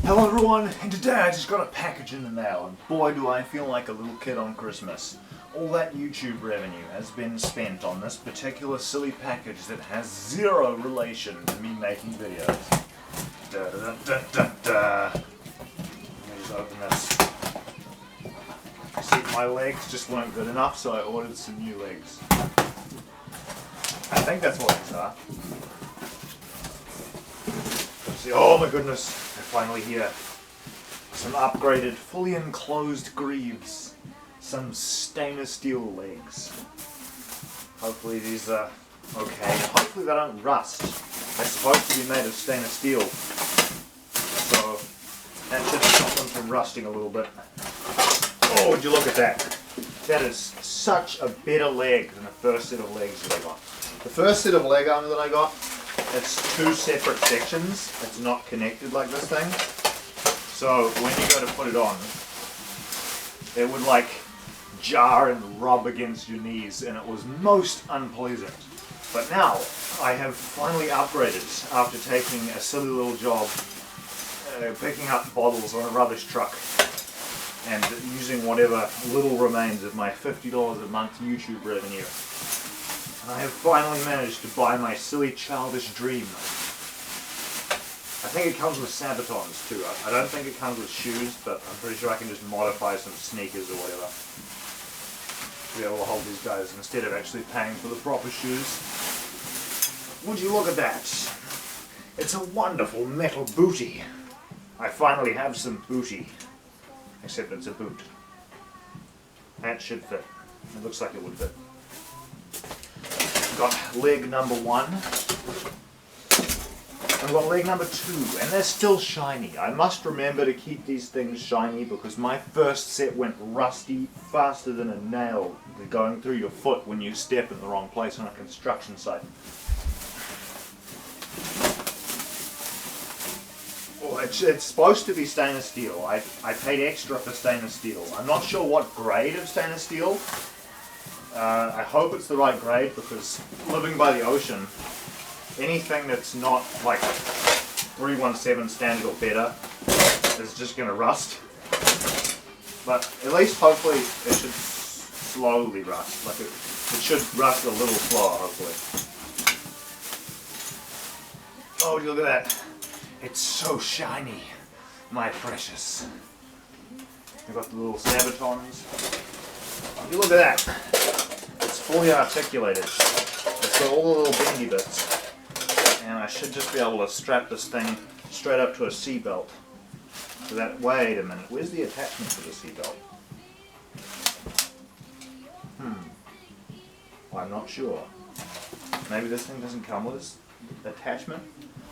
Hello everyone, and today I just got a package in the mail, and boy do I feel like a little kid on Christmas. All that YouTube revenue has been spent on this particular silly package that has zero relation to me making videos. Da da da da da. Let me just open this. See, my legs just weren't good enough, so I ordered some new legs. I think that's what these are. See, oh my goodness, they're finally here. Some upgraded, fully enclosed greaves. Some stainless steel legs. Hopefully these are okay. Hopefully they don't rust. They're supposed to be made of stainless steel. So that should stop them from rusting a little bit. Oh, would you look at that? That is such a better leg than the first set of legs that I got. The first set of leg armor that I got, it's two separate sections. It's not connected like this thing. So when you go to put it on, it would like jar and rub against your knees, and it was most unpleasant. But now I have finally upgraded after taking a silly little job picking up bottles on a rubbish truck and using whatever little remains of my $50 a month YouTube revenue. And I have finally managed to buy my silly childish dream. I think it comes with Sabatons too. I don't think it comes with shoes, but I'm pretty sure I can just modify some sneakers or whatever to be able to hold these guys instead of actually paying for the proper shoes. Would you look at that? It's a wonderful metal bootie. I finally have some bootie. Except it's a boot. That should fit. It looks like it would fit. Got leg number 1. I've got leg number 2, and they're still shiny. I must remember to keep these things shiny because my first set went rusty faster than a nail going through your foot when you step in the wrong place on a construction site. Oh, it's supposed to be stainless steel. I paid extra for stainless steel. I'm not sure what grade of stainless steel. I hope it's the right grade because living by the ocean, anything that's not like 317 standard or better is just going to rust. But at least hopefully it should slowly rust. Like it should rust a little slower hopefully. Oh, look at that. It's so shiny, my precious. I've got the little Sabatons. You look at that. It's fully articulated. It's got all the little bendy bits. And I should just be able to strap this thing straight up to a seatbelt. So that, wait a minute, where's the attachment for the seatbelt? I'm not sure. Maybe this thing doesn't come with this attachment?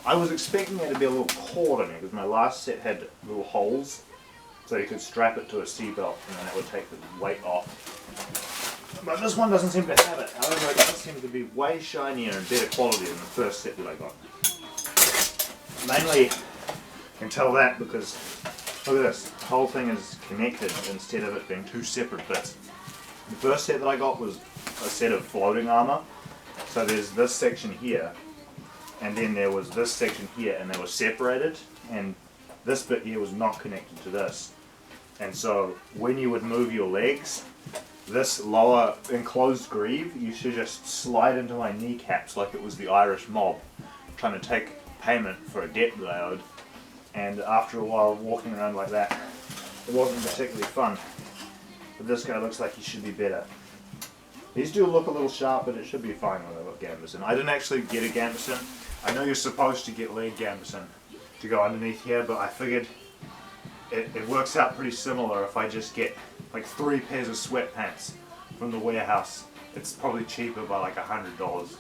I was expecting there to be a little cord in it because my last set had little holes so you could strap it to a seatbelt and then that would take the weight off. But this one doesn't seem to have it. However, it does seem to be way shinier and better quality than the first set that I got. Mainly, I can tell that because, look at this, the whole thing is connected instead of it being two separate bits. The first set that I got was a set of floating armor. So there's this section here, and then there was this section here, and they were separated, and this bit here was not connected to this. And so when you would move your legs, this lower enclosed greave, you should just slide into my kneecaps like it was the Irish mob, trying to take payment for a debt that I owed. And after a while walking around like that, it wasn't particularly fun. But this guy looks like he should be better. These do look a little sharp, but it should be fine when I got gambeson. I didn't actually get a gambeson. I know you're supposed to get leg gambeson to go underneath here, but I figured it works out pretty similar if I just get like 3 pairs of sweatpants from the warehouse. It's probably cheaper by like $100.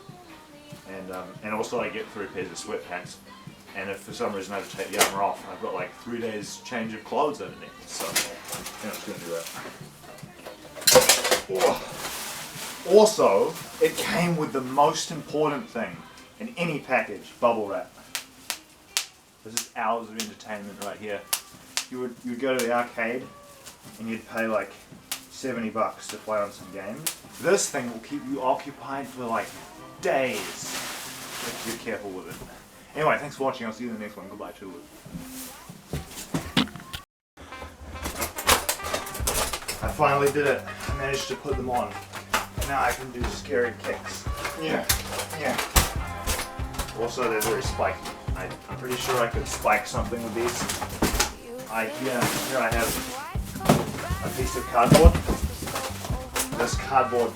And also I get 3 pairs of sweatpants. And if for some reason I have to take the armor off, I've got like 3 days change of clothes underneath. So I'm just going to do that. Oh. Also, it came with the most important thing in any package, bubble wrap. This is hours of entertainment right here. You'd go to the arcade and you'd pay like $70 to play on some games. This thing will keep you occupied for like days if you're careful with it. Anyway, thanks for watching. I'll see you in the next one. Goodbye, toodaloo. finally did it. I managed to put them on. And now I can do scary kicks. Yeah. Also, they're very spiky. I'm pretty sure I could spike something with these. Here I have a piece of cardboard. This cardboard,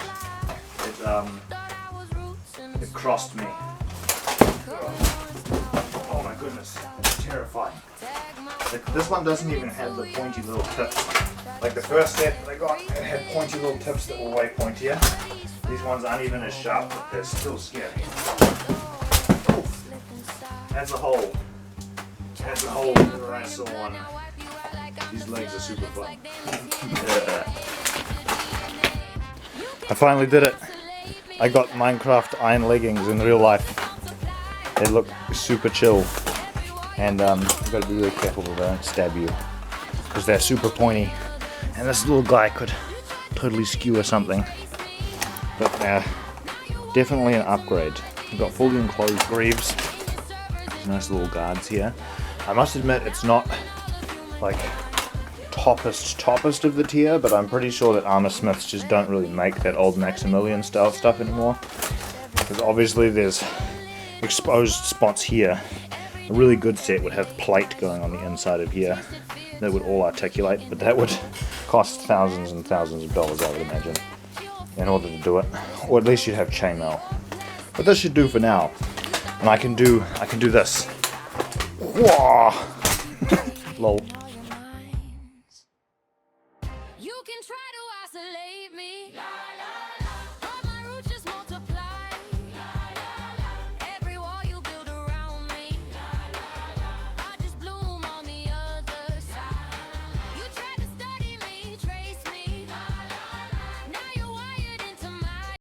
it crossed me. Oh my goodness, it's terrifying. This one doesn't even have the pointy little tips. Like the first set that I got, it had pointy little tips that were way pointier. These ones aren't even as sharp, but they're still scary. Oof. That's a hole. That's a hole where I saw one. These legs are super fun. I finally did it. I got Minecraft iron leggings in real life. They look super chill. And you've got to be really careful that they don't stab you. Because they're super pointy. And this little guy could totally skewer something. But definitely an upgrade. We've got fully enclosed greaves. Nice little guards here. I must admit it's not like toppest of the tier, but I'm pretty sure that Armour Smiths just don't really make that old Maximilian style stuff anymore. Because obviously there's exposed spots here. A really good set would have plate going on the inside of here that would all articulate, but that would cost thousands and thousands of dollars, I would imagine, in order to do it. Or at least you'd have chainmail. But this should do for now. And I can do this. Whoa! Lol.